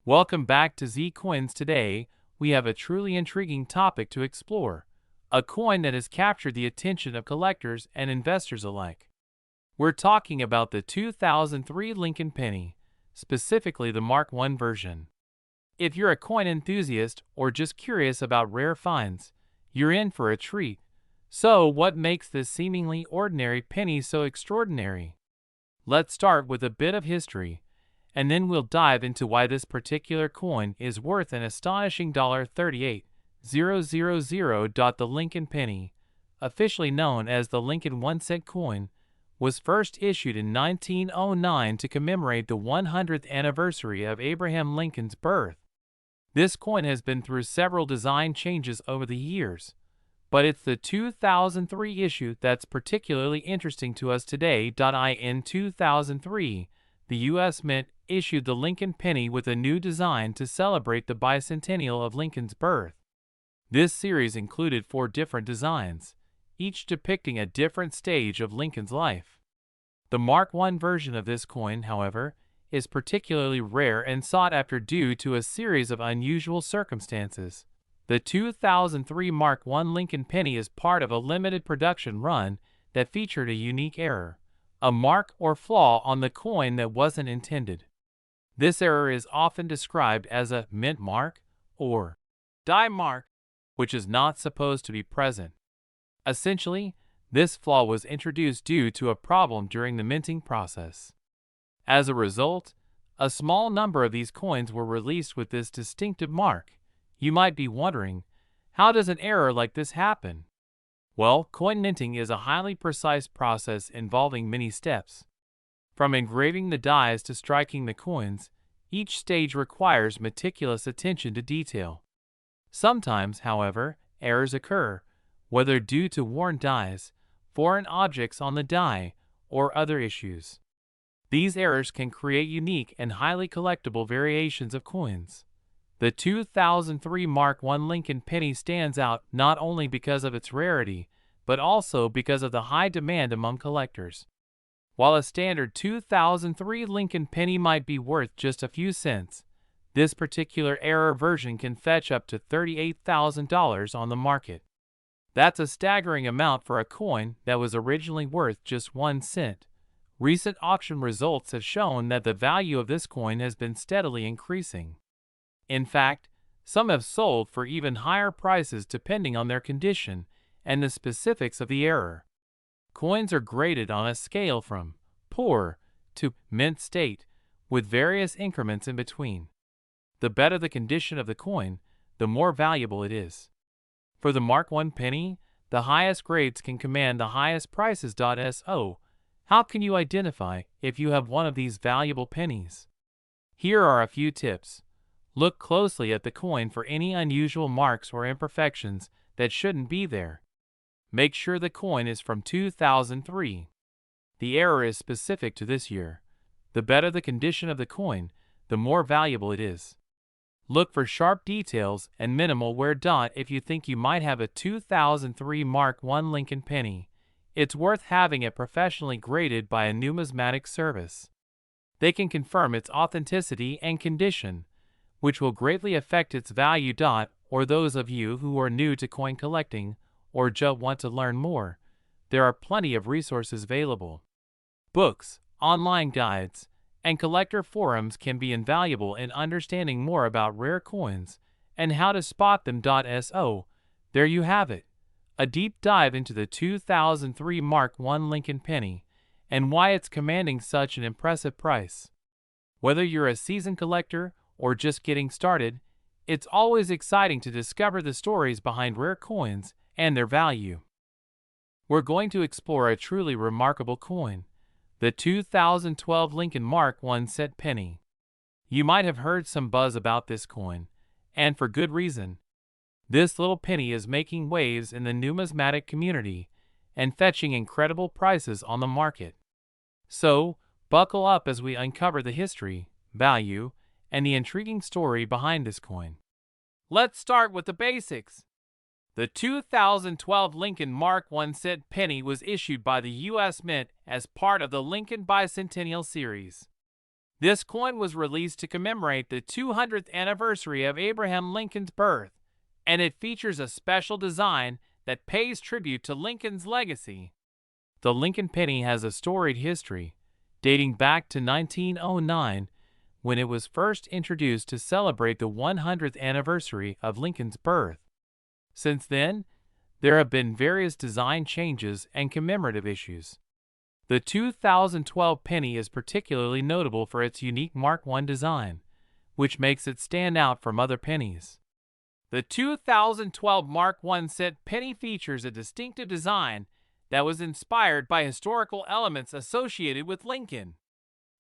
Welcome back to Z Coins. Today, we have a truly intriguing topic to explore, a coin that has captured the attention of collectors and investors alike. We're talking about the 2003 Lincoln Penny, specifically the Mark I version. If you're a coin enthusiast or just curious about rare finds, you're in for a treat. So, what makes this seemingly ordinary penny so extraordinary? Let's start with a bit of history, and then we'll dive into why this particular coin is worth an astonishing $38,000. The Lincoln Penny, officially known as the Lincoln 1-cent coin, was first issued in 1909 to commemorate the 100th anniversary of Abraham Lincoln's birth. This coin has been through several design changes over the years, but it's the 2003 issue that's particularly interesting to us today. In 2003, the U.S. Mint issued the Lincoln Penny with a new design to celebrate the bicentennial of Lincoln's birth. This series included 4 different designs, each depicting a different stage of Lincoln's life. The Mark I version of this coin, however, is particularly rare and sought after due to a series of unusual circumstances. The 2003 Mark I Lincoln Penny is part of a limited production run that featured a unique error, a mark or flaw on the coin that wasn't intended. This error is often described as a mint mark or die mark, which is not supposed to be present. Essentially, this flaw was introduced due to a problem during the minting process. As a result, a small number of these coins were released with this distinctive mark. You might be wondering, how does an error like this happen? Well, coin minting is a highly precise process involving many steps. From engraving the dies to striking the coins, each stage requires meticulous attention to detail. Sometimes, however, errors occur, whether due to worn dies, foreign objects on the die, or other issues. These errors can create unique and highly collectible variations of coins. The 2003 Mark I Lincoln Penny stands out not only because of its rarity, but also because of the high demand among collectors. While a standard 2003 Lincoln Penny might be worth just a few cents, this particular error version can fetch up to $38,000 on the market. That's a staggering amount for a coin that was originally worth just 1 cent. Recent auction results have shown that the value of this coin has been steadily increasing. In fact, some have sold for even higher prices depending on their condition and the specifics of the error. Coins are graded on a scale from poor to mint state, with various increments in between. The better the condition of the coin, the more valuable it is. For the Mark I penny, the highest grades can command the highest prices. So, how can you identify if you have one of these valuable pennies? Here are a few tips. Look closely at the coin for any unusual marks or imperfections that shouldn't be there. Make sure the coin is from 2003. The error is specific to this year. The better the condition of the coin, the more valuable it is. Look for sharp details and minimal wear. If you think you might have a 2003 Mark I Lincoln Penny, it's worth having it professionally graded by a numismatic service. They can confirm its authenticity and condition, which will greatly affect its value. Or those of you who are new to coin collecting or just want to learn more, there are plenty of resources available. Books, online guides, and collector forums can be invaluable in understanding more about rare coins and how to spot them. So, there you have it, a deep dive into the 2003 Mark I Lincoln Penny and why it's commanding such an impressive price. Whether you're a seasoned collector or just getting started, it's always exciting to discover the stories behind rare coins and their value. We're going to explore a truly remarkable coin, the 2012 Lincoln Mark I cent penny. You might have heard some buzz about this coin, and for good reason. This little penny is making waves in the numismatic community and fetching incredible prices on the market. So, buckle up as we uncover the history, value, and the intriguing story behind this coin. Let's start with the basics. The 2012 Lincoln Mark I cent penny was issued by the U.S. Mint as part of the Lincoln Bicentennial Series. This coin was released to commemorate the 200th anniversary of Abraham Lincoln's birth, and it features a special design that pays tribute to Lincoln's legacy. The Lincoln penny has a storied history, dating back to 1909, when it was first introduced to celebrate the 100th anniversary of Lincoln's birth. Since then, there have been various design changes and commemorative issues. The 2012 penny is particularly notable for its unique Mark I design, which makes it stand out from other pennies. The 2012 Mark I cent penny features a distinctive design that was inspired by historical elements associated with Lincoln.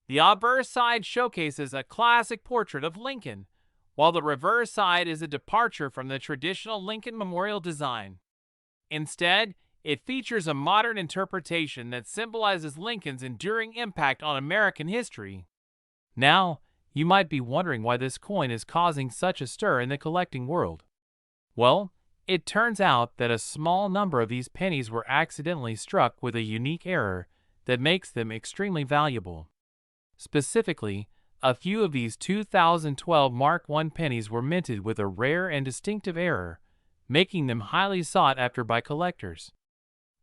The obverse side showcases a classic portrait of Lincoln, while the reverse side is a departure from the traditional Lincoln memorial design. Instead, it features a modern interpretation that symbolizes Lincoln's enduring impact on American history. Now, you might be wondering why this coin is causing such a stir in the collecting world. Well, it turns out that a small number of these pennies were accidentally struck with a unique error that makes them extremely valuable. Specifically, a few of these 2012 Mark I pennies were minted with a rare and distinctive error, making them highly sought after by collectors.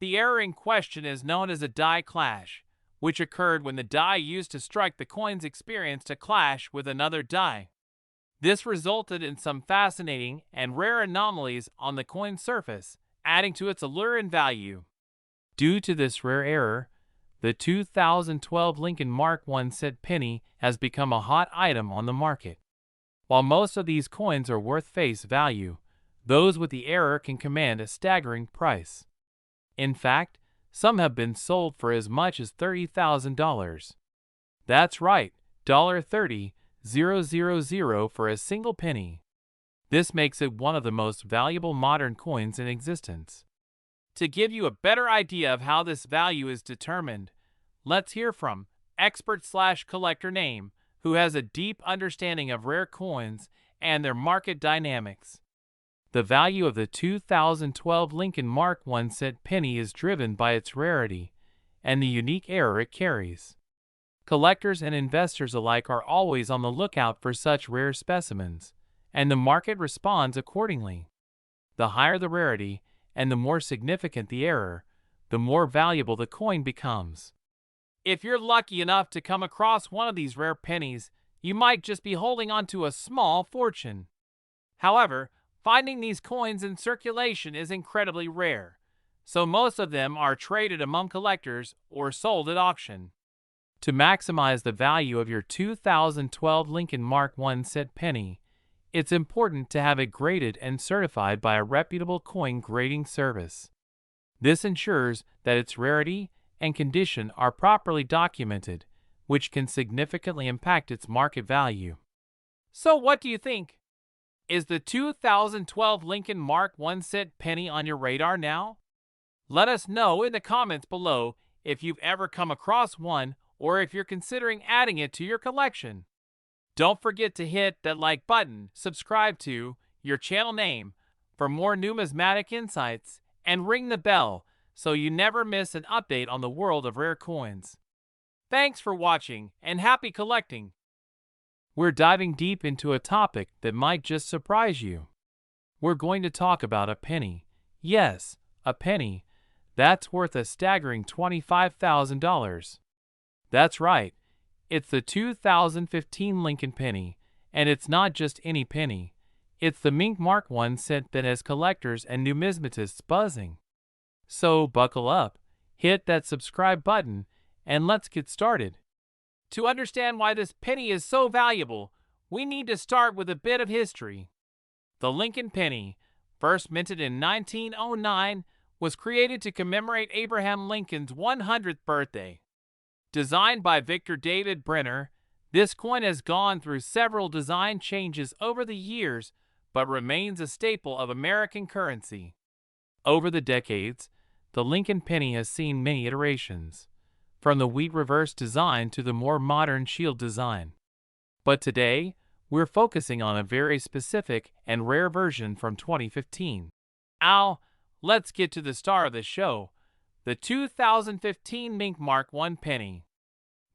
The error in question is known as a die clash, which occurred when the die used to strike the coins experienced a clash with another die. This resulted in some fascinating and rare anomalies on the coin's surface, adding to its allure and value. Due to this rare error, the 2012 Lincoln Mark I cent penny has become a hot item on the market. While most of these coins are worth face value, those with the error can command a staggering price. In fact, some have been sold for as much as $30,000. That's right, $30,000 for a single penny. This makes it one of the most valuable modern coins in existence. To give you a better idea of how this value is determined, let's hear from expert/collector Name, who has a deep understanding of rare coins and their market dynamics. The value of the 2012 Lincoln Mark I cent penny is driven by its rarity and the unique error it carries. Collectors and investors alike are always on the lookout for such rare specimens, and the market responds accordingly. The higher the rarity and the more significant the error, the more valuable the coin becomes. If you're lucky enough to come across one of these rare pennies, you might just be holding on to a small fortune. However, finding these coins in circulation is incredibly rare, so most of them are traded among collectors or sold at auction. To maximize the value of your 2012 Lincoln Mark I cent penny, it's important to have it graded and certified by a reputable coin grading service. This ensures that its rarity and condition are properly documented, which can significantly impact its market value. So what do you think? Is the 2012 Lincoln Mark I cent penny on your radar now? Let us know in the comments below if you've ever come across one or if you're considering adding it to your collection. Don't forget to hit that like button, subscribe to your channel Name for more numismatic insights, and ring the bell so you never miss an update on the world of rare coins. Thanks for watching and happy collecting! We're diving deep into a topic that might just surprise you. We're going to talk about a penny. Yes, a penny. That's worth a staggering $25,000. That's right. It's the 2015 Lincoln penny, and it's not just any penny. It's the Mink Mark I cent that has collectors and numismatists buzzing. So buckle up, hit that subscribe button, and let's get started. To understand why this penny is so valuable, we need to start with a bit of history. The Lincoln penny, first minted in 1909, was created to commemorate Abraham Lincoln's 100th birthday. Designed by Victor David Brenner, this coin has gone through several design changes over the years, but remains a staple of American currency. Over the decades, the Lincoln penny has seen many iterations, from the wheat reverse design to the more modern shield design. But today, we're focusing on a very specific and rare version from 2015. Now, let's get to the star of the show, the 2015 Mink Mark I penny.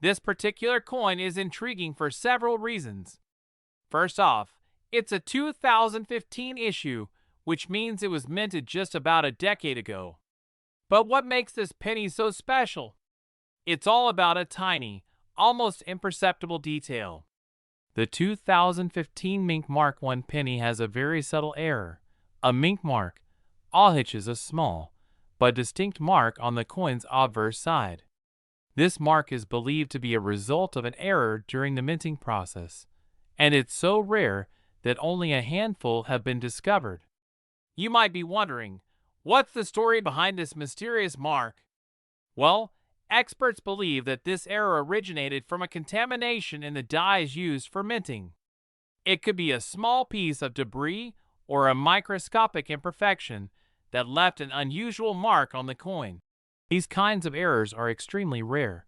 This particular coin is intriguing for several reasons. First off, it's a 2015 issue, which means it was minted just about a decade ago. But what makes this penny so special? It's all about a tiny, almost imperceptible detail. The 2015 Mink Mark I penny has a very subtle error. A mink mark, which is a small, but distinct mark on the coin's obverse side. This mark is believed to be a result of an error during the minting process, and it's so rare that only a handful have been discovered. You might be wondering, what's the story behind this mysterious mark? Well, experts believe that this error originated from a contamination in the dyes used for minting. It could be a small piece of debris or a microscopic imperfection that left an unusual mark on the coin. These kinds of errors are extremely rare,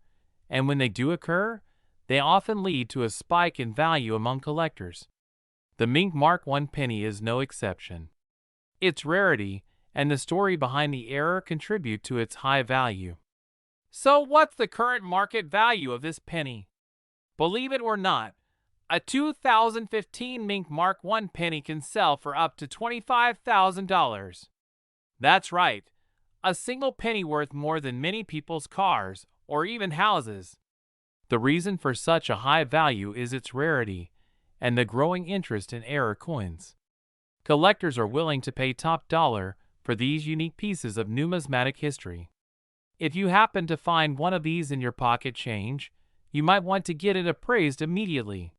and when they do occur, they often lead to a spike in value among collectors. The Mink Mark I penny is no exception. Its rarity and the story behind the error contribute to its high value. So what's the current market value of this penny? Believe it or not, a 2015 Mink Mark I penny can sell for up to $25,000. That's right, a single penny worth more than many people's cars or even houses. The reason for such a high value is its rarity and the growing interest in error coins. Collectors are willing to pay top dollar for these unique pieces of numismatic history. If you happen to find one of these in your pocket change, you might want to get it appraised immediately.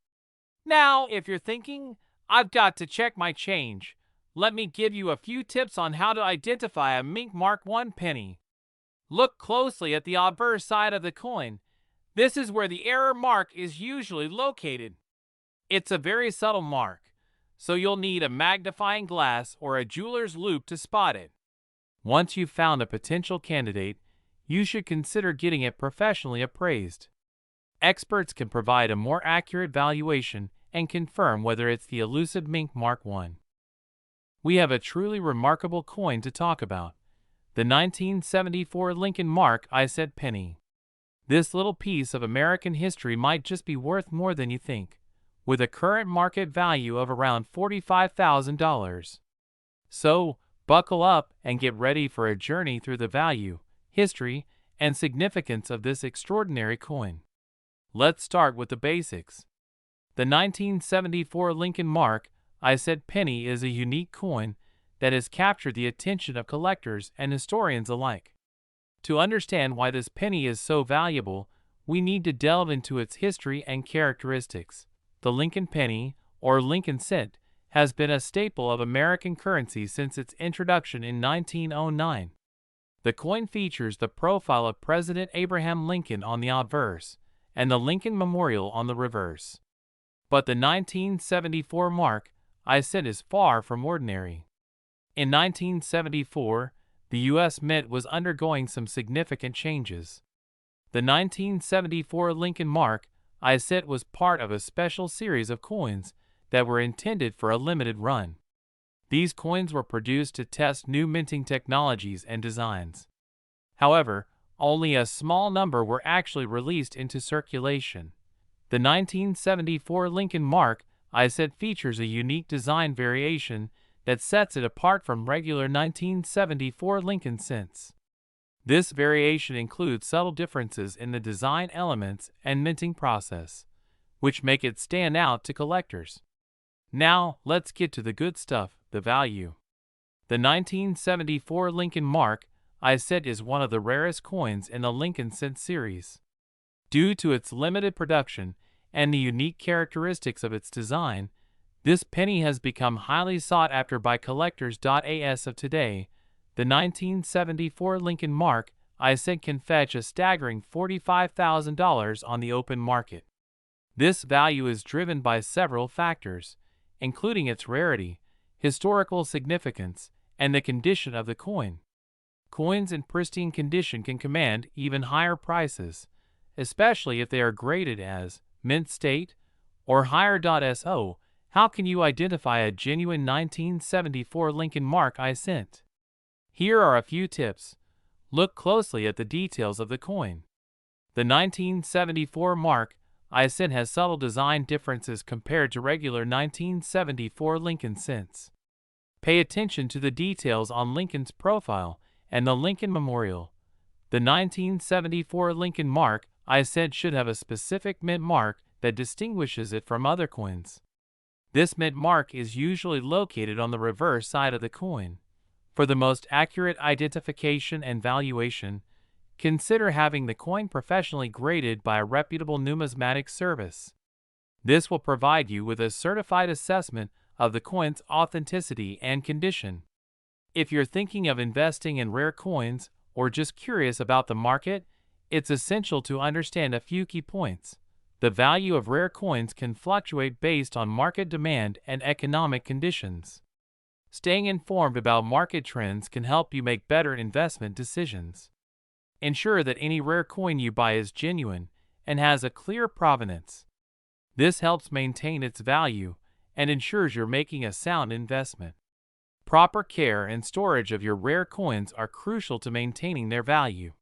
Now, if you're thinking, I've got to check my change, let me give you a few tips on how to identify a Mink Mark I penny. Look closely at the obverse side of the coin. This is where the error mark is usually located. It's a very subtle mark, so you'll need a magnifying glass or a jeweler's loupe to spot it. Once you've found a potential candidate, you should consider getting it professionally appraised. Experts can provide a more accurate valuation and confirm whether it's the elusive Mink Mark I. We have a truly remarkable coin to talk about, the 1974 Lincoln Mark I said penny. This little piece of American history might just be worth more than you think, with a current market value of around $45,000. So, buckle up and get ready for a journey through the value, history, and significance of this extraordinary coin. Let's start with the basics. The 1974 Lincoln Mark I said penny is a unique coin that has captured the attention of collectors and historians alike. To understand why this penny is so valuable, we need to delve into its history and characteristics. The Lincoln penny, or Lincoln cent, has been a staple of American currency since its introduction in 1909. The coin features the profile of President Abraham Lincoln on the obverse and the Lincoln Memorial on the reverse. But the 1974 Mark I said is far from ordinary. In 1974, the U.S. Mint was undergoing some significant changes. The 1974 Lincoln Mark I said was part of a special series of coins that were intended for a limited run. These coins were produced to test new minting technologies and designs. However, only a small number were actually released into circulation. The 1974 Lincoln Mark I said features a unique design variation that sets it apart from regular 1974 Lincoln cents. This variation includes subtle differences in the design elements and minting process, which make it stand out to collectors. Now, let's get to the good stuff, the value. The 1974 Lincoln Mark I said is one of the rarest coins in the Lincoln cent series. Due to its limited production and the unique characteristics of its design, this penny has become highly sought after by collectors. As of today, the 1974 Lincoln Mark I said can fetch a staggering $45,000 on the open market. This value is driven by several factors, including its rarity, historical significance, and the condition of the coin. Coins in pristine condition can command even higher prices, especially if they are graded as mint state or higher. So, how can you identify a genuine 1974 Lincoln Mark I sent? Here are a few tips. Look closely at the details of the coin. The 1974 mark I cent has subtle design differences compared to regular 1974 Lincoln cents. Pay attention to the details on Lincoln's profile and the Lincoln Memorial. The 1974 Lincoln mark I cent should have a specific mint mark that distinguishes it from other coins. This mint mark is usually located on the reverse side of the coin. For the most accurate identification and valuation, consider having the coin professionally graded by a reputable numismatic service. This will provide you with a certified assessment of the coin's authenticity and condition. If you're thinking of investing in rare coins or just curious about the market, it's essential to understand a few key points. The value of rare coins can fluctuate based on market demand and economic conditions. Staying informed about market trends can help you make better investment decisions. Ensure that any rare coin you buy is genuine and has a clear provenance. This helps maintain its value and ensures you're making a sound investment. Proper care and storage of your rare coins are crucial to maintaining their value.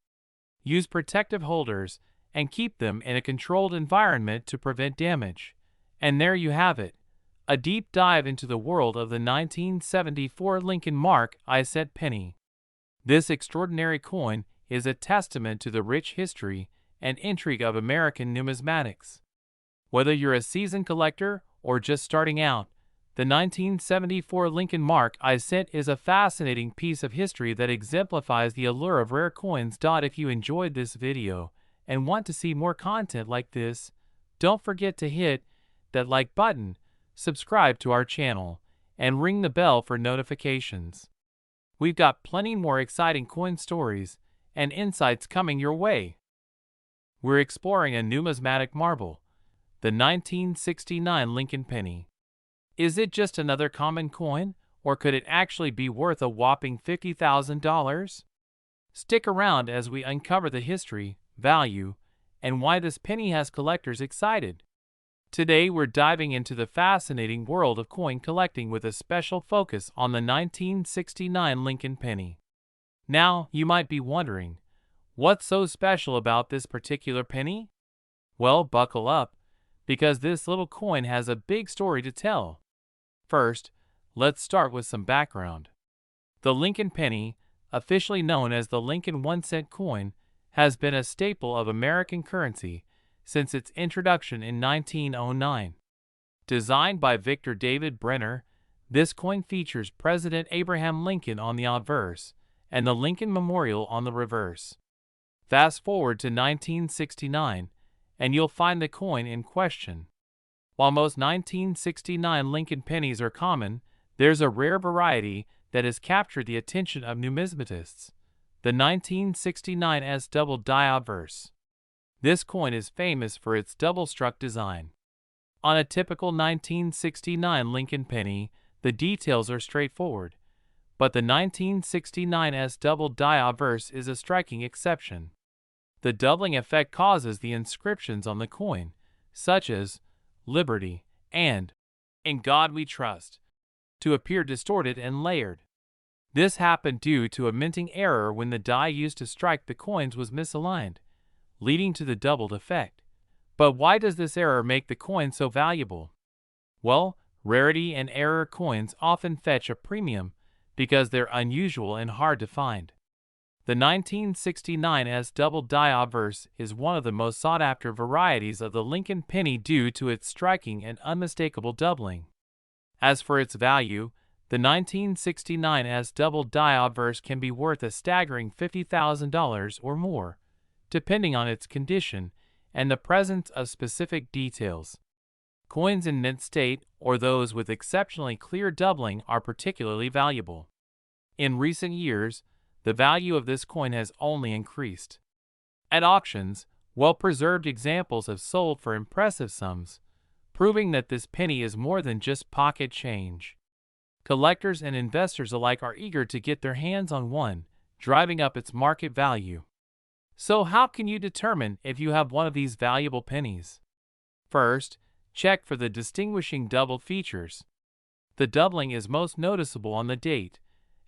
Use protective holders and keep them in a controlled environment to prevent damage. And there you have it, a deep dive into the world of the 1974 Lincoln mark I cent penny. This extraordinary coin is a testament to the rich history and intrigue of American numismatics. Whether you're a seasoned collector or just starting out, the 1974 Lincoln mark I cent is a fascinating piece of history that exemplifies the allure of rare coins. If you enjoyed this video and want to see more content like this, don't forget to hit that like button, subscribe to our channel, and ring the bell for notifications. We've got plenty more exciting coin stories and insights coming your way. We're exploring a numismatic marvel, the 1969 Lincoln penny. Is it just another common coin, or could it actually be worth a whopping $50,000? Stick around as we uncover the history, value, and why this penny has collectors excited. Today we're diving into the fascinating world of coin collecting with a special focus on the 1969 Lincoln penny. Now, you might be wondering, what's so special about this particular penny? Well, buckle up, because this little coin has a big story to tell. First, let's start with some background. The Lincoln penny, officially known as the Lincoln 1-cent coin, has been a staple of American currency since its introduction in 1909. Designed by Victor David Brenner, this coin features President Abraham Lincoln on the obverse and the Lincoln Memorial on the reverse. Fast forward to 1969, and you'll find the coin in question. While most 1969 Lincoln pennies are common, there's a rare variety that has captured the attention of numismatists, the 1969's double die obverse. This coin is famous for its double-struck design. On a typical 1969 Lincoln penny, the details are straightforward, but the 1969's double die obverse is a striking exception. The doubling effect causes the inscriptions on the coin, such as Liberty and In God We Trust, to appear distorted and layered. This happened due to a minting error when the die used to strike the coins was misaligned, leading to the doubled effect. But why does this error make the coin so valuable? Well, rarity and error coins often fetch a premium because they're unusual and hard to find. The 1969's double die obverse is one of the most sought-after varieties of the Lincoln penny due to its striking and unmistakable doubling. As for its value, the 1969's double die obverse can be worth a staggering $50,000 or more, depending on its condition and the presence of specific details. Coins in mint state or those with exceptionally clear doubling are particularly valuable. In recent years, the value of this coin has only increased. At auctions, well-preserved examples have sold for impressive sums, proving that this penny is more than just pocket change. Collectors and investors alike are eager to get their hands on one, driving up its market value. So how can you determine if you have one of these valuable pennies? First, check for the distinguishing double features. The doubling is most noticeable on the date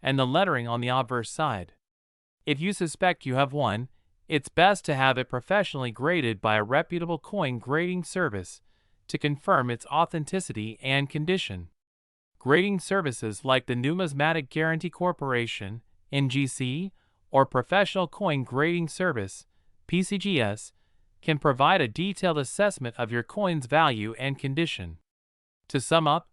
and the lettering on the obverse side. If you suspect you have one, it's best to have it professionally graded by a reputable coin grading service to confirm its authenticity and condition. Grading services like the Numismatic Guarantee Corporation, NGC, or Professional Coin Grading Service, PCGS, can provide a detailed assessment of your coin's value and condition. To sum up,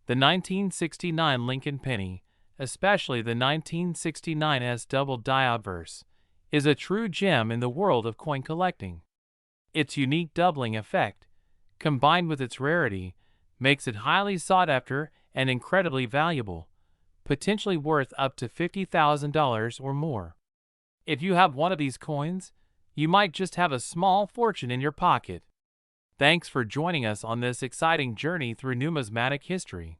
the 1969 Lincoln penny, especially the 1969's double die obverse, is a true gem in the world of coin collecting. Its unique doubling effect, combined with its rarity, makes it highly sought after and incredibly valuable, potentially worth up to $50,000 or more. If you have one of these coins, you might just have a small fortune in your pocket. Thanks for joining us on this exciting journey through numismatic history.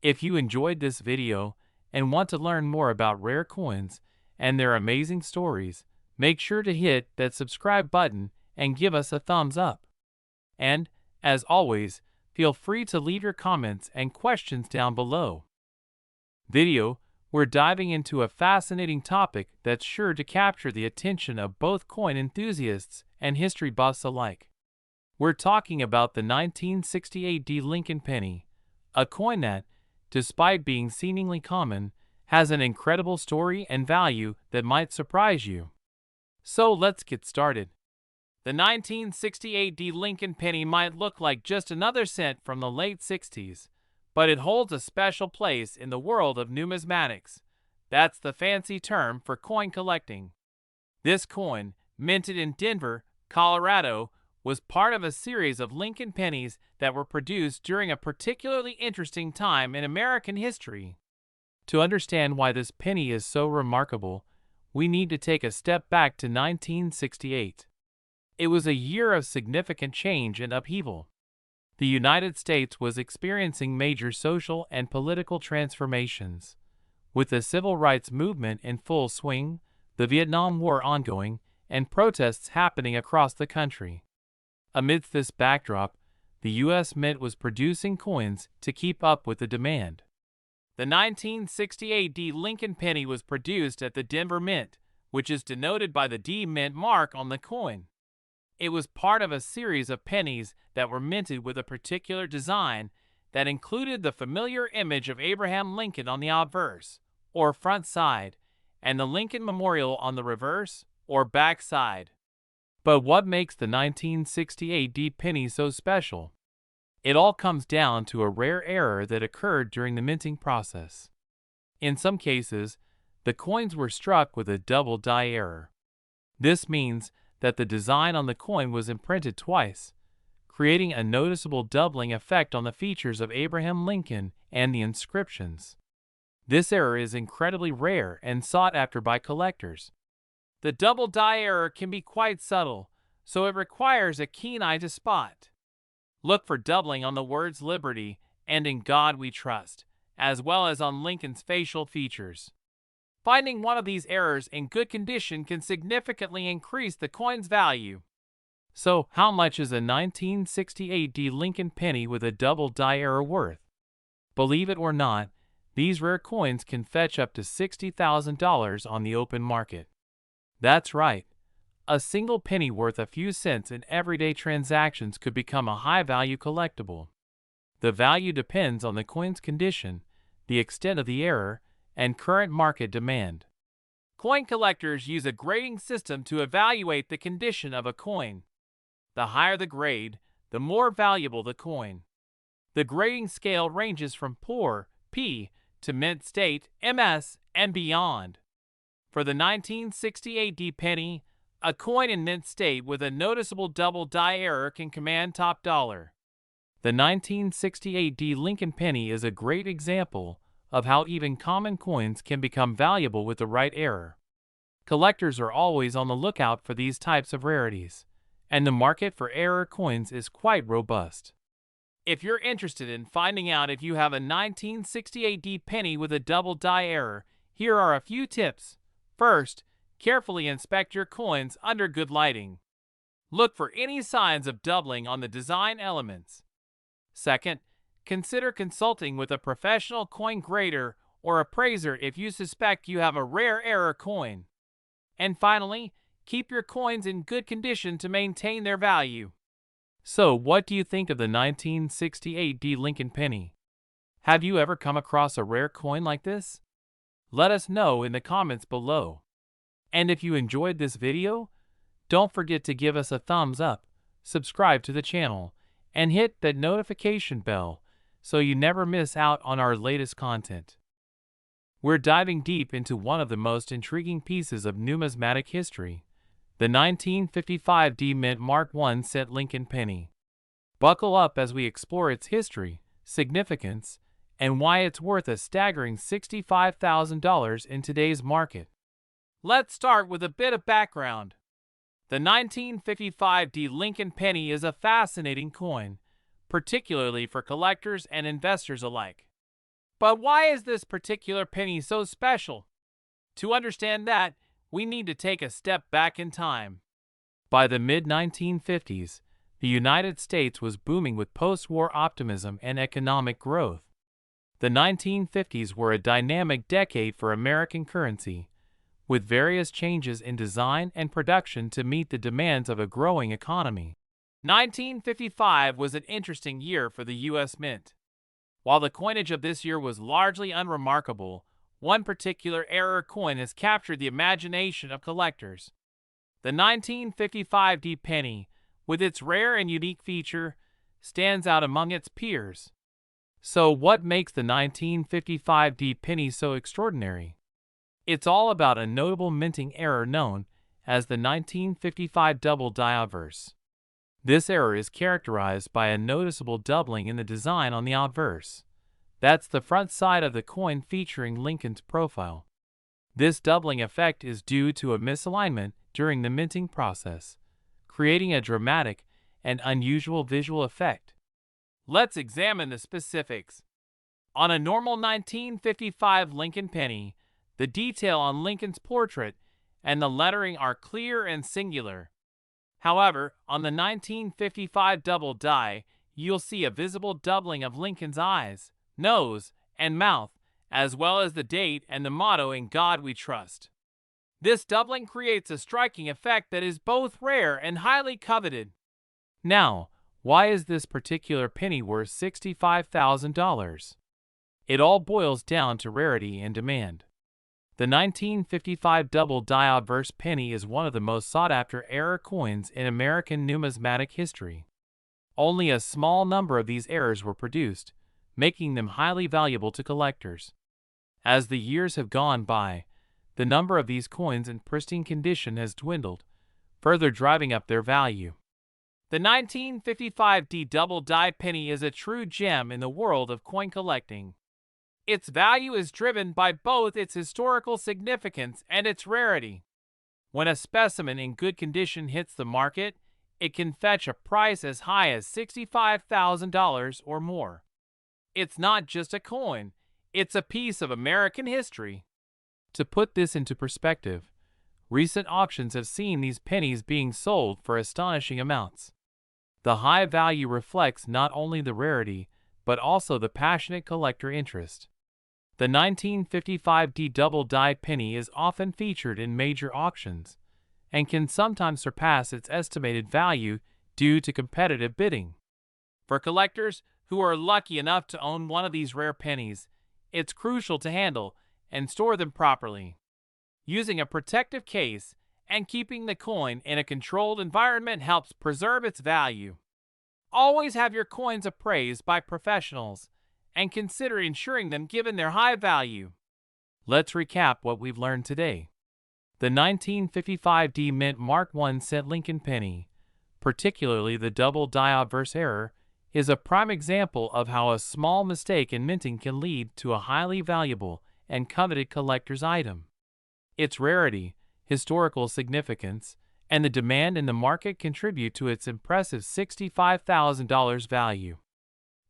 If you enjoyed this video and want to learn more about rare coins and their amazing stories, make sure to hit that subscribe button and give us a thumbs up. And, as always, feel free to leave your comments and questions down below. We're diving into a fascinating topic that's sure to capture the attention of both coin enthusiasts and history buffs alike. We're talking about the 1968 Lincoln penny, a coin that, despite being seemingly common, has an incredible story and value that might surprise you. So let's get started. The 1968 Lincoln penny might look like just another cent from the late 60s, but it holds a special place in the world of numismatics. That's the fancy term for coin collecting. This coin, minted in Denver, Colorado, was part of a series of Lincoln pennies that were produced during a particularly interesting time in American history. To understand why this penny is so remarkable, we need to take a step back to 1968. It was a year of significant change and upheaval. The United States was experiencing major social and political transformations. With the civil rights movement in full swing, the Vietnam War ongoing, and protests happening across the country. Amidst this backdrop, the U.S. Mint was producing coins to keep up with the demand. The 1968 Lincoln penny was produced at the Denver Mint, which is denoted by the D Mint mark on the coin. It was part of a series of pennies that were minted with a particular design that included the familiar image of Abraham Lincoln on the obverse, or front side, and the Lincoln Memorial on the reverse, or back side. But what makes the 1968 penny so special? It all comes down to a rare error that occurred during the minting process. In some cases, the coins were struck with a double die error. This means that the design on the coin was imprinted twice, creating a noticeable doubling effect on the features of Abraham Lincoln and the inscriptions. This error is incredibly rare and sought after by collectors. The double die error can be quite subtle, so it requires a keen eye to spot. Look for doubling on the words Liberty and In God We Trust, as well as on Lincoln's facial features. Finding one of these errors in good condition can significantly increase the coin's value. So, how much is a 1968 Lincoln penny with a double die error worth? Believe it or not, these rare coins can fetch up to $60,000 on the open market. That's right. A single penny worth a few cents in everyday transactions could become a high-value collectible. The value depends on the coin's condition, the extent of the error, and current market demand. Coin collectors use a grading system to evaluate the condition of a coin. The higher the grade, the more valuable the coin. The grading scale ranges from poor, P, to mint state, MS, and beyond. For the 1968 penny, a coin in mint state with a noticeable double die error can command top dollar. The 1968 Lincoln penny is a great example of how even common coins can become valuable with the right error. Collectors are always on the lookout for these types of rarities, and the market for error coins is quite robust. If you're interested in finding out if you have a 1968 penny with a double die error, here are a few tips. First, carefully inspect your coins under good lighting. Look for any signs of doubling on the design elements. Second, consider consulting with a professional coin grader or appraiser if you suspect you have a rare error coin. And finally, keep your coins in good condition to maintain their value. So, what do you think of the 1968 D Lincoln penny? Have you ever come across a rare coin like this? Let us know in the comments below. And if you enjoyed this video, don't forget to give us a thumbs up, subscribe to the channel, and hit that notification bell so you never miss out on our latest content. We're diving deep into one of the most intriguing pieces of numismatic history, the 1955 D Mint Mark I cent Lincoln penny. Buckle up as we explore its history, significance, and why it's worth a staggering $65,000 in today's market. Let's start with a bit of background. The 1955 D Lincoln penny is a fascinating coin, particularly for collectors and investors alike. But why is this particular penny so special? To understand that, we need to take a step back in time. By the mid-1950s, the United States was booming with post-war optimism and economic growth. The 1950s were a dynamic decade for American currency, with various changes in design and production to meet the demands of a growing economy. 1955 was an interesting year for the U.S. Mint. While the coinage of this year was largely unremarkable, one particular era coin has captured the imagination of collectors. The 1955 D penny, with its rare and unique feature, stands out among its peers. So what makes the 1955 D penny so extraordinary? It's all about a notable minting error known as the 1955 double die obverse. This error is characterized by a noticeable doubling in the design on the obverse. That's the front side of the coin featuring Lincoln's profile. This doubling effect is due to a misalignment during the minting process, creating a dramatic and unusual visual effect. Let's examine the specifics. On a normal 1955 Lincoln penny, the detail on Lincoln's portrait and the lettering are clear and singular. However, on the 1955 double die, you'll see a visible doubling of Lincoln's eyes, nose, and mouth, as well as the date and the motto "In God We Trust." This doubling creates a striking effect that is both rare and highly coveted. Now, why is this particular penny worth $65,000? It all boils down to rarity and demand. The 1955 double die obverse penny is one of the most sought-after era coins in American numismatic history. Only a small number of these errors were produced, making them highly valuable to collectors. As the years have gone by, the number of these coins in pristine condition has dwindled, further driving up their value. The 1955 D double die penny is a true gem in the world of coin collecting. Its value is driven by both its historical significance and its rarity. When a specimen in good condition hits the market, it can fetch a price as high as $65,000 or more. It's not just a coin, it's a piece of American history. To put this into perspective, recent auctions have seen these pennies being sold for astonishing amounts. The high value reflects not only the rarity, but also the passionate collector interest. The 1955 D double die penny is often featured in major auctions, and can sometimes surpass its estimated value due to competitive bidding. For collectors who are lucky enough to own one of these rare pennies, it's crucial to handle and store them properly. Using a protective case and keeping the coin in a controlled environment helps preserve its value. Always have your coins appraised by professionals, and consider insuring them given their high value. Let's recap what we've learned today. The 1955 D Mint Mark I cent Lincoln penny, particularly the double die obverse error, is a prime example of how a small mistake in minting can lead to a highly valuable and coveted collector's item. Its rarity, historical significance, and the demand in the market contribute to its impressive $65,000 value.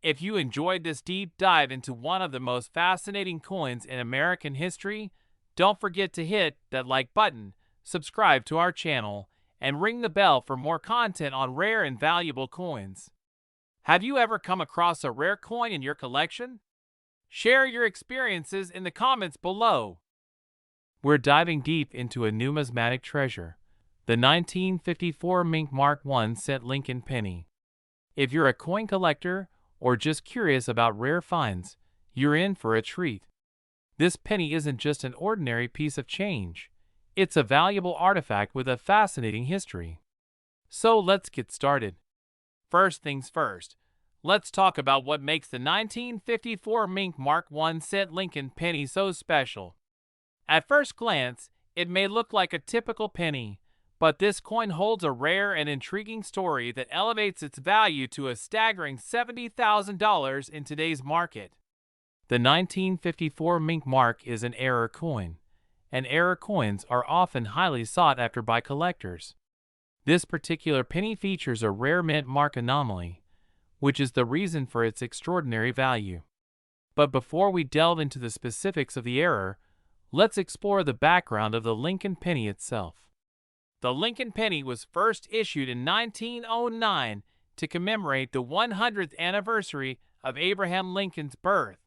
If you enjoyed this deep dive into one of the most fascinating coins in American history, don't forget to hit that like button, subscribe to our channel, and ring the bell for more content on rare and valuable coins. Have you ever come across a rare coin in your collection? Share your experiences in the comments below. We're diving deep into a numismatic treasure, The 1954 Mink Mark 1 cent Lincoln Penny. If you're a coin collector or just curious about rare finds, you're in for a treat. This penny isn't just an ordinary piece of change. It's a valuable artifact with a fascinating history. So let's get started. First things first, let's talk about what makes the 1954 Mink Mark 1 cent Lincoln penny so special. At first glance, it may look like a typical penny, but this coin holds a rare and intriguing story that elevates its value to a staggering $70,000 in today's market. The 1954 Mink Mark is an error coin, and error coins are often highly sought after by collectors. This particular penny features a rare mint mark anomaly, which is the reason for its extraordinary value. But before we delve into the specifics of the error, let's explore the background of the Lincoln penny itself. The Lincoln penny was first issued in 1909 to commemorate the 100th anniversary of Abraham Lincoln's birth.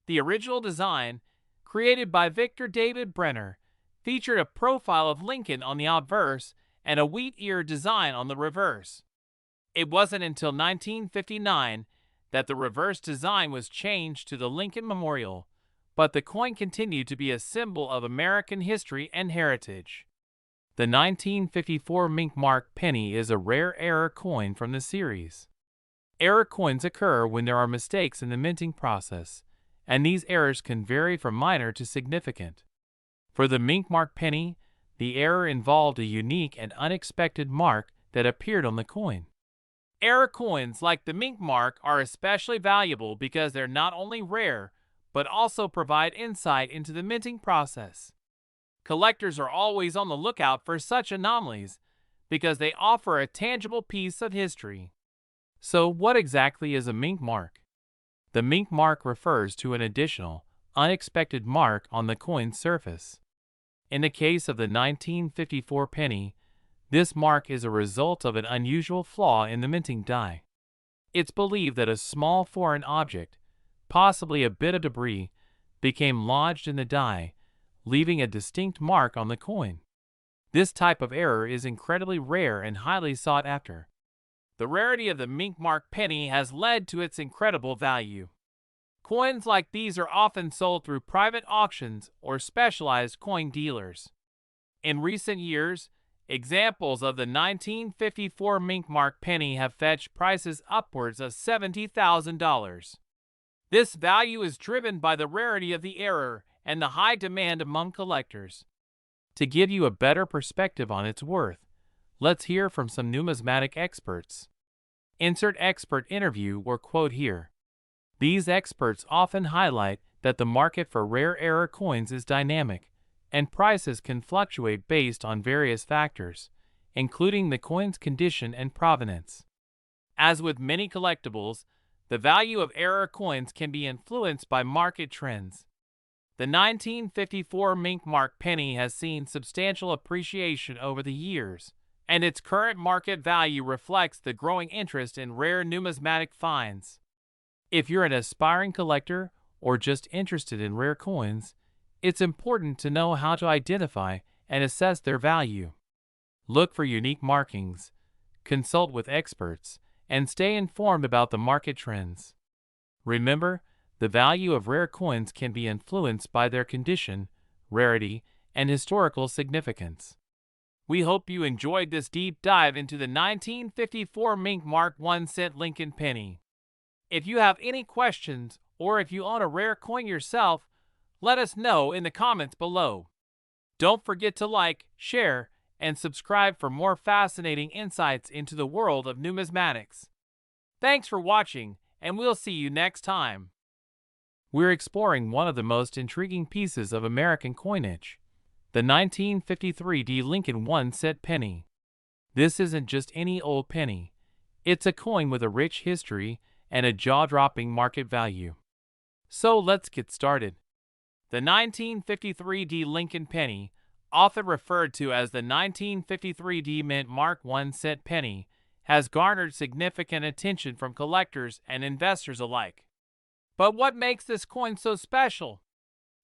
The original design, created by Victor David Brenner, featured a profile of Lincoln on the obverse and a wheat ear design on the reverse. It wasn't until 1959 that the reverse design was changed to the Lincoln Memorial, but the coin continued to be a symbol of American history and heritage. The 1954 Mink Mark penny is a rare error coin from the series. Error coins occur when there are mistakes in the minting process, and these errors can vary from minor to significant. For the Mink Mark penny, the error involved a unique and unexpected mark that appeared on the coin. Error coins like the Mink Mark are especially valuable because they're not only rare, but also provide insight into the minting process. Collectors are always on the lookout for such anomalies because they offer a tangible piece of history. So what exactly is a Mink Mark? The Mink Mark refers to an additional, unexpected mark on the coin's surface. In the case of the 1954 penny, this mark is a result of an unusual flaw in the minting die. It's believed that a small foreign object, possibly a bit of debris, became lodged in the die, leaving a distinct mark on the coin. This type of error is incredibly rare and highly sought after. The rarity of the Mink Mark penny has led to its incredible value. Coins like these are often sold through private auctions or specialized coin dealers. In recent years, examples of the 1954 Mink Mark penny have fetched prices upwards of $70,000. This value is driven by the rarity of the error and the high demand among collectors. To give you a better perspective on its worth, let's hear from some numismatic experts. Insert expert interview or quote here. These experts often highlight that the market for rare error coins is dynamic, and prices can fluctuate based on various factors, including the coin's condition and provenance. As with many collectibles, the value of error coins can be influenced by market trends. The 1954 Mink Mark penny has seen substantial appreciation over the years, and its current market value reflects the growing interest in rare numismatic finds. If you're an aspiring collector or just interested in rare coins, it's important to know how to identify and assess their value. Look for unique markings, consult with experts, and stay informed about the market trends. Remember, the value of rare coins can be influenced by their condition, rarity, and historical significance. We hope you enjoyed this deep dive into the 1954 Mink Mark 1 cent Lincoln penny. If you have any questions or if you own a rare coin yourself, let us know in the comments below. Don't forget to like, share, and subscribe for more fascinating insights into the world of numismatics. Thanks for watching, and we'll see you next time. We're exploring one of the most intriguing pieces of American coinage, the 1953 D Lincoln 1 cent penny. This isn't just any old penny. It's a coin with a rich history and a jaw-dropping market value. So let's get started. The 1953 D Lincoln penny, often referred to as the 1953 D Mint Mark 1 cent penny, has garnered significant attention from collectors and investors alike. But what makes this coin so special?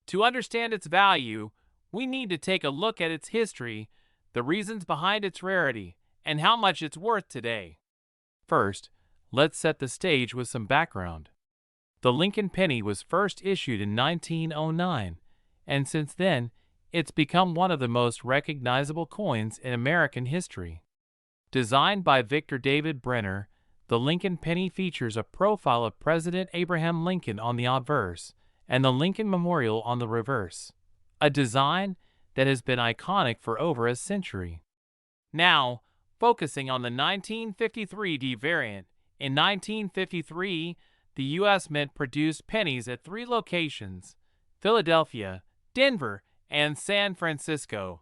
To understand its value, we need to take a look at its history, the reasons behind its rarity, and how much it's worth today. First, let's set the stage with some background. The Lincoln penny was first issued in 1909, and since then, it's become one of the most recognizable coins in American history. Designed by Victor David Brenner, the Lincoln penny features a profile of President Abraham Lincoln on the obverse and the Lincoln Memorial on the reverse, a design that has been iconic for over a century. Now, focusing on the 1953 D variant, in 1953, the U.S. Mint produced pennies at 3 locations: Philadelphia, Denver, and San Francisco.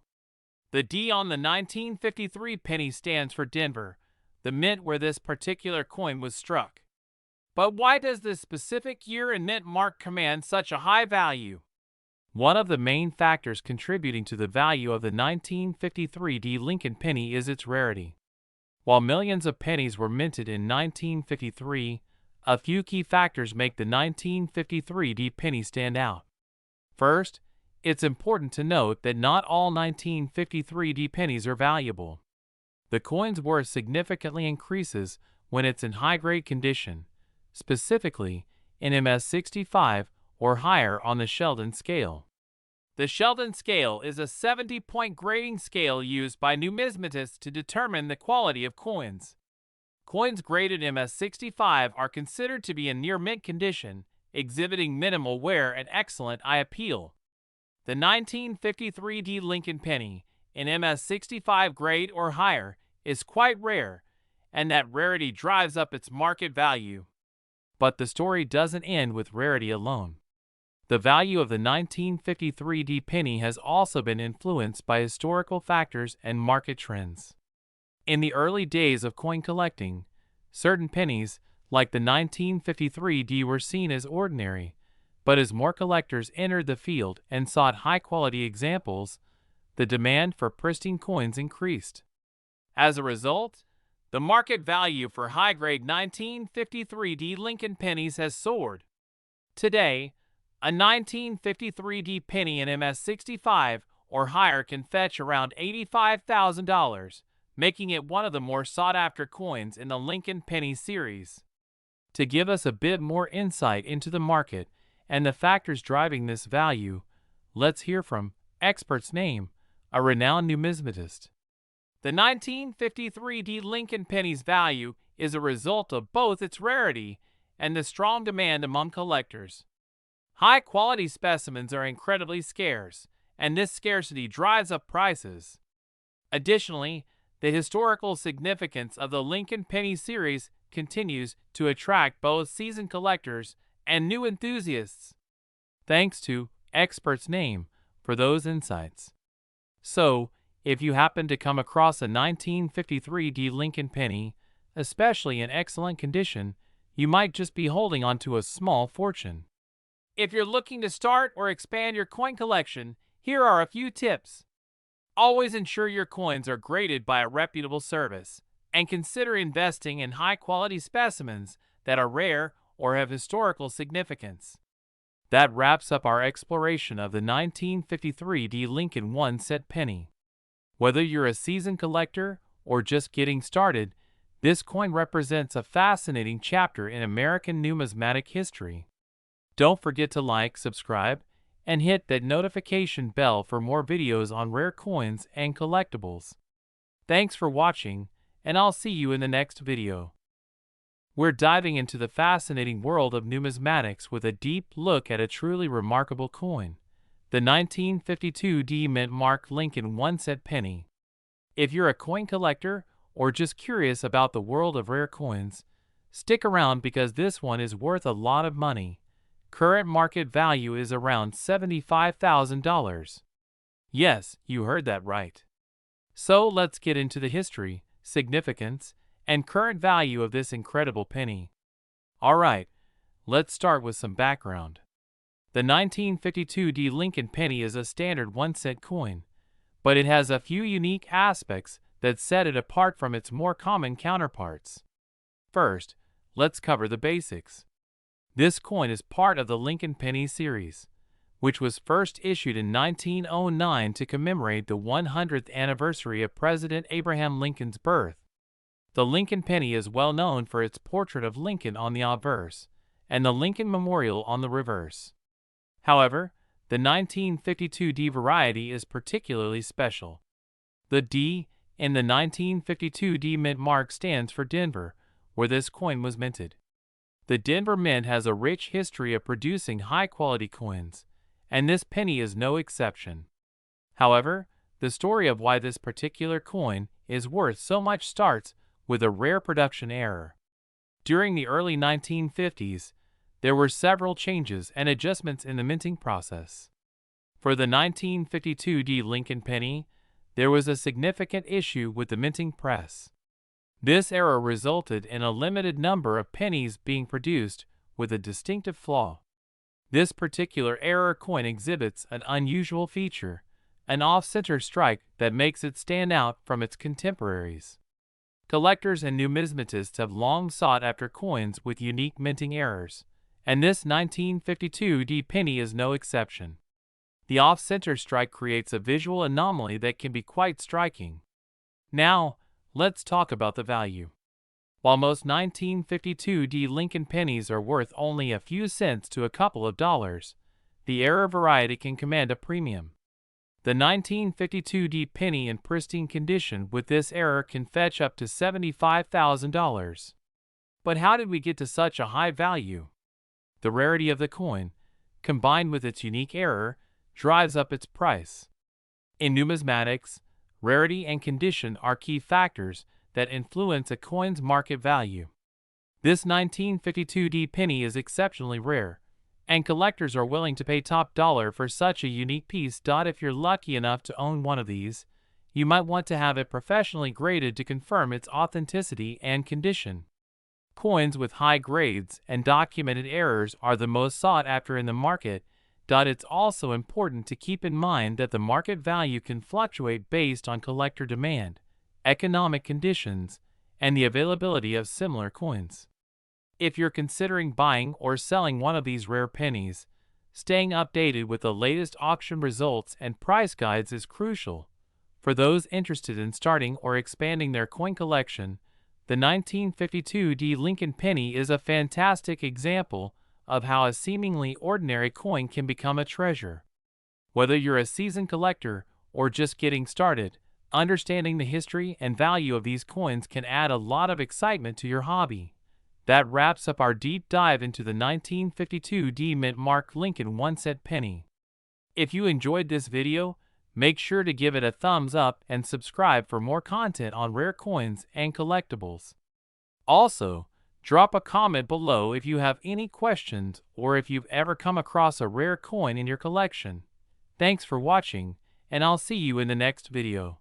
The D on the 1953 penny stands for Denver, the mint where this particular coin was struck. But why does this specific year and mint mark command such a high value? One of the main factors contributing to the value of the 1953 D Lincoln penny is its rarity. While millions of pennies were minted in 1953, a few key factors make the 1953 D penny stand out. First, it's important to note that not all 1953 D pennies are valuable. The coin's worth significantly increases when it's in high-grade condition, specifically in MS-65 or higher on the Sheldon scale. The Sheldon scale is a 70-point grading scale used by numismatists to determine the quality of coins. Coins graded MS-65 are considered to be in near-mint condition, exhibiting minimal wear and excellent eye appeal. The 1953 D Lincoln penny, in MS-65 grade or higher, is quite rare, and that rarity drives up its market value. But the story doesn't end with rarity alone. The value of the 1953 D penny has also been influenced by historical factors and market trends. In the early days of coin collecting, certain pennies, like the 1953 D, were seen as ordinary, but as more collectors entered the field and sought high-quality examples, the demand for pristine coins increased. As a result, the market value for high-grade 1953 D Lincoln pennies has soared. Today, a 1953 D penny in MS-65 or higher can fetch around $85,000, making it one of the more sought-after coins in the Lincoln penny series. To give us a bit more insight into the market and the factors driving this value, let's hear from Expert's Name, a renowned numismatist. The 1953 D Lincoln penny's value is a result of both its rarity and the strong demand among collectors. High-quality specimens are incredibly scarce, and this scarcity drives up prices. Additionally, the historical significance of the Lincoln penny series continues to attract both seasoned collectors and new enthusiasts. Thanks to Expert's Name for those insights. So, if you happen to come across a 1953 D Lincoln penny, especially in excellent condition, you might just be holding on to a small fortune. If you're looking to start or expand your coin collection, here are a few tips. Always ensure your coins are graded by a reputable service, and consider investing in high-quality specimens that are rare or have historical significance. That wraps up our exploration of the 1953 D Lincoln one-cent penny. Whether you're a seasoned collector or just getting started, this coin represents a fascinating chapter in American numismatic history. Don't forget to like, subscribe, and hit that notification bell for more videos on rare coins and collectibles. Thanks for watching, and I'll see you in the next video. We're diving into the fascinating world of numismatics with a deep look at a truly remarkable coin, the 1952 D Mint Mark Lincoln one-cent penny. If you're a coin collector or just curious about the world of rare coins, stick around because this one is worth a lot of money. Current market value is around $75,000. Yes, you heard that right. So let's get into the history, significance, and current value of this incredible penny. Alright, let's start with some background. The 1952 D Lincoln penny is a standard 1-cent coin, but it has a few unique aspects that set it apart from its more common counterparts. First, let's cover the basics. This coin is part of the Lincoln penny series, which was first issued in 1909 to commemorate the 100th anniversary of President Abraham Lincoln's birth. The Lincoln penny is well known for its portrait of Lincoln on the obverse, and the Lincoln Memorial on the reverse. However, the 1952 D variety is particularly special. The D in the 1952 D mint mark stands for Denver, where this coin was minted. The Denver Mint has a rich history of producing high-quality coins, and this penny is no exception. However, the story of why this particular coin is worth so much starts with a rare production error. During the early 1950s, there were several changes and adjustments in the minting process. For the 1952 D Lincoln penny, there was a significant issue with the minting press. This error resulted in a limited number of pennies being produced with a distinctive flaw. This particular error coin exhibits an unusual feature, an off-center strike that makes it stand out from its contemporaries. Collectors and numismatists have long sought after coins with unique minting errors, and this 1952 D penny is no exception. The off-center strike creates a visual anomaly that can be quite striking. Now, let's talk about the value. While most 1952 D Lincoln pennies are worth only a few cents to a couple of dollars, the error variety can command a premium. The 1952 D penny in pristine condition with this error can fetch up to $75,000. But how did we get to such a high value? The rarity of the coin, combined with its unique error, drives up its price. In numismatics, rarity and condition are key factors that influence a coin's market value. This 1952 D penny is exceptionally rare, and collectors are willing to pay top dollar for such a unique piece. If you're lucky enough to own one of these, you might want to have it professionally graded to confirm its authenticity and condition. Coins with high grades and documented errors are the most sought after in the market. It's also important to keep in mind that the market value can fluctuate based on collector demand, economic conditions, and the availability of similar coins. If you're considering buying or selling one of these rare pennies, staying updated with the latest auction results and price guides is crucial. For those interested in starting or expanding their coin collection, the 1952 D Lincoln penny is a fantastic example of how a seemingly ordinary coin can become a treasure. Whether you're a seasoned collector or just getting started, understanding the history and value of these coins can add a lot of excitement to your hobby. That wraps up our deep dive into the 1952 D mint mark Lincoln 1-cent penny. If you enjoyed this video, make sure to give it a thumbs up and subscribe for more content on rare coins and collectibles. Also, drop a comment below if you have any questions or if you've ever come across a rare coin in your collection. Thanks for watching, and I'll see you in the next video.